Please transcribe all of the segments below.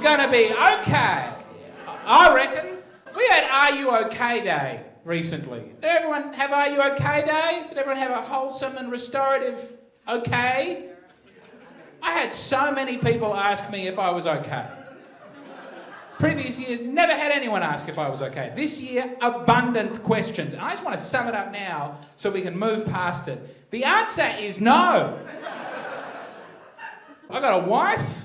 going to be okay. I reckon. We had Are You OK Day recently. Did everyone have Are You OK Day? Did everyone have a wholesome and restorative okay? I had so many people ask me if I was okay. Previous years, never had anyone ask if I was okay. This year, abundant questions. And I just want to sum it up now so we can move past it. The answer is no. I got a wife,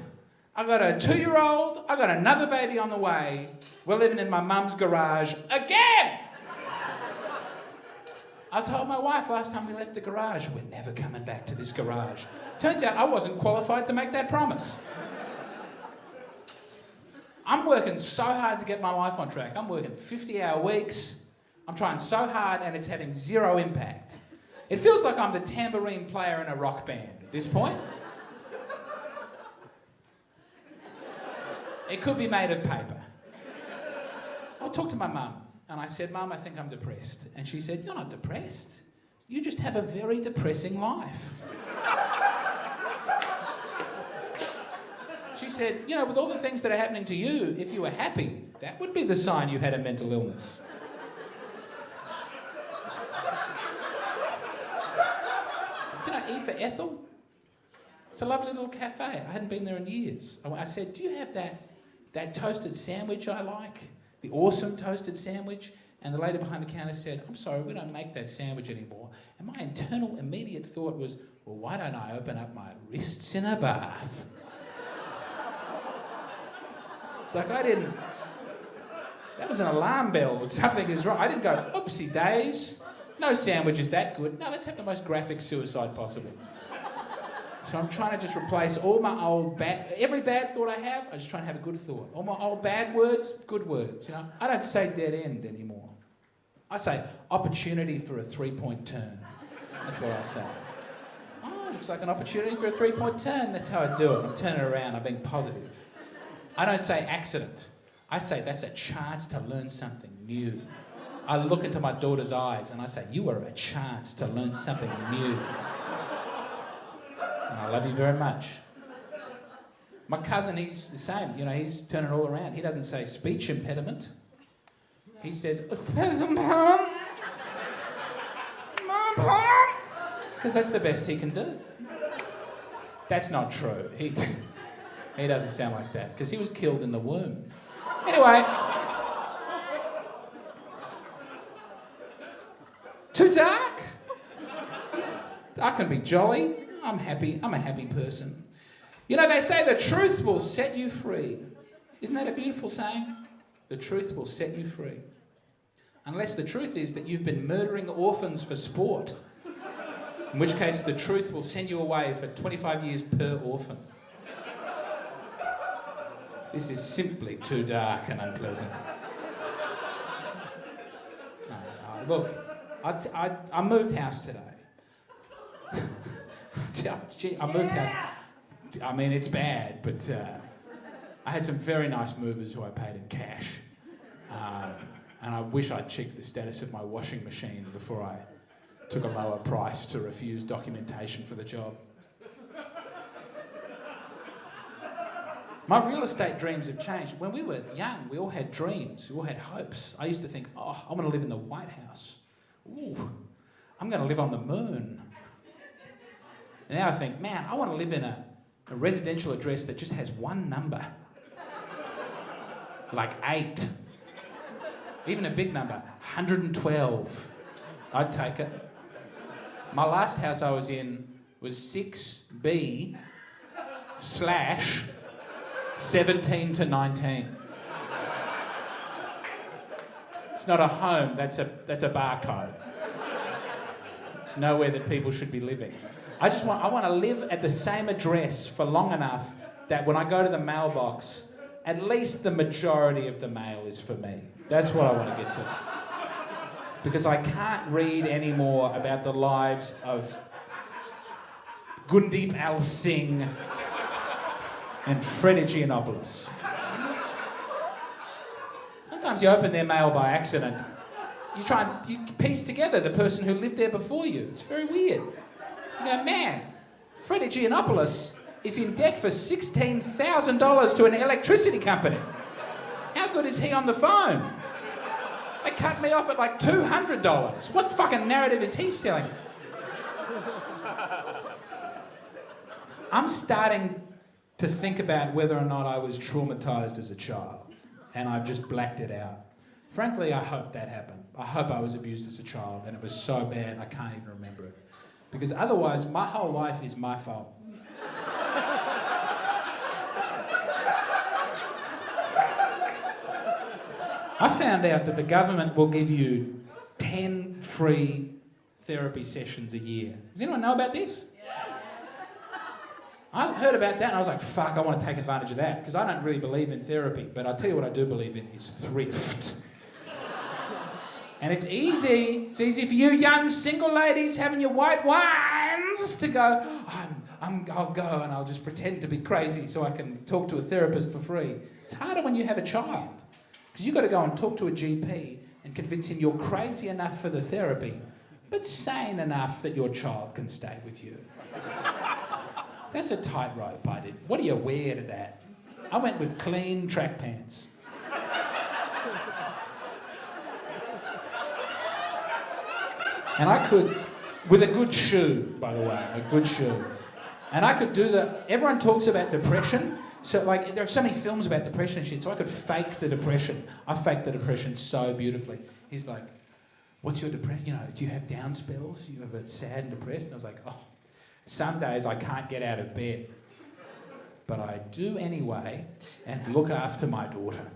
I got a 2-year-old, I got another baby on the way. We're living in my mum's garage again! I told my wife last time we left the garage, we're never coming back to this garage. Turns out I wasn't qualified to make that promise. I'm working so hard to get my life on track. I'm working 50-hour weeks. I'm trying so hard and it's having zero impact. It feels like I'm the tambourine player in a rock band at this point. It could be made of paper. I talked to my mum and I said, Mum, I think I'm depressed. And she said, you're not depressed. You just have a very depressing life. She said, you know, with all the things that are happening to you, if you were happy, that would be the sign you had a mental illness. You know, E for Ethel? It's a lovely little cafe. I hadn't been there in years. I said, do you have that toasted sandwich I like? The awesome toasted sandwich? And the lady behind the counter said, I'm sorry, we don't make that sandwich anymore. And my internal immediate thought was, well, why don't I open up my wrists in a bath? Like that was an alarm bell. Something is wrong. I didn't go, oopsie days. No sandwich is that good. No, let's have the most graphic suicide possible. So I'm trying to just replace all my old every bad thought I have, I just try and have a good thought. All my old bad words, good words, you know. I don't say dead end anymore. I say opportunity for a 3-point turn. That's what I say. Oh, looks like an opportunity for a 3-point turn. That's how I do it. I'm turning it around. I'm being positive. I don't say accident. I say that's a chance to learn something new. I look into my daughter's eyes and I say, you are a chance to learn something new. And I love you very much. My cousin, he's the same. You know, he's turning it all around. He doesn't say speech impediment. He says, because that's the best he can do. That's not true. He doesn't sound like that, because he was killed in the womb. Anyway. Too dark? I can be jolly. I'm happy. I'm a happy person. You know, they say the truth will set you free. Isn't that a beautiful saying? The truth will set you free. Unless the truth is that you've been murdering orphans for sport. In which case, the truth will send you away for 25 years per orphan. This is simply too dark and unpleasant. Look, I moved house today. I moved house. I mean, it's bad, but I had some very nice movers who I paid in cash. And I wish I'd checked the status of my washing machine before I took a lower price to refuse documentation for the job. My real estate dreams have changed. When we were young, we all had dreams. We all had hopes. I used to think, oh, I want to live in the White House. Ooh, I'm going to live on the moon. And now I think, man, I want to live in a residential address that just has one number. Like 8. Even a big number, 112. I'd take it. My last house I was in was 6B/17 to 19. It's not a home, that's a barcode. It's nowhere that people should be living. I want to live at the same address for long enough that when I go to the mailbox, at least the majority of the mail is for me. That's what I want to get to. Because I can't read anymore about the lives of Gundeep Al Singh and Fred Giannopoulos. Sometimes you open their mail by accident. You piece together the person who lived there before you. It's very weird. You go, man, Fred Giannopoulos is in debt for $16,000 to an electricity company. How good is he on the phone? They cut me off at like $200. What fucking narrative is he selling? I'm starting to think about whether or not I was traumatised as a child, and I've just blacked it out. Frankly, I hope that happened. I hope I was abused as a child and it was so bad I can't even remember it. Because otherwise, my whole life is my fault. I found out that the government will give you 10 free therapy sessions a year. Does anyone know about this? I heard about that and I was like, fuck, I want to take advantage of that. Because I don't really believe in therapy, but I'll tell you what I do believe in is thrift. And it's easy for you young single ladies having your white wines to go, I'll go and I'll just pretend to be crazy so I can talk to a therapist for free. It's harder when you have a child. Because you've got to go and talk to a GP and convince him you're crazy enough for the therapy, but sane enough that your child can stay with you. That's a tightrope I did. What do you wear to that? I went with clean track pants. And I could, with a good shoe, by the way, a good shoe. And I could do everyone talks about depression. So, like, there are so many films about depression and shit, so I could fake the depression. I faked the depression so beautifully. He's like, what's your depression? You know, do you have down spells? You ever sad and depressed? And I was like, oh, some days I can't get out of bed. But I do anyway and look after my daughter.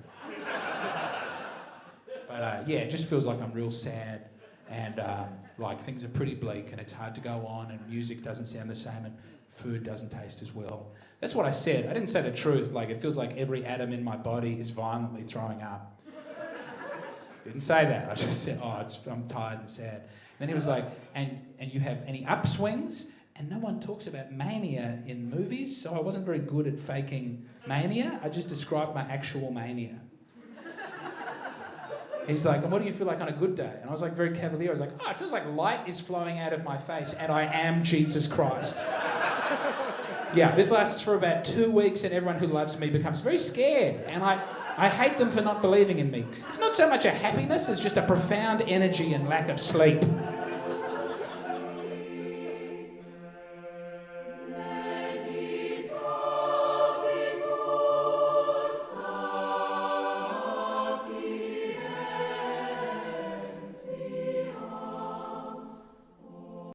But yeah, it just feels like I'm real sad and like things are pretty bleak and it's hard to go on and music doesn't sound the same and food doesn't taste as well. That's what I said. I didn't say the truth. Like, it feels like every atom in my body is violently throwing up. Didn't say that. I just said, I'm tired and sad. And then he was like, and you have any upswings? And no one talks about mania in movies, so I wasn't very good at faking mania. I just described my actual mania. He's like, and what do you feel like on a good day? And I was like, very cavalier. I was like, it feels like light is flowing out of my face and I am Jesus Christ. Yeah, this lasts for about 2 weeks and everyone who loves me becomes very scared and I hate them for not believing in me. It's not so much a happiness as just a profound energy and lack of sleep.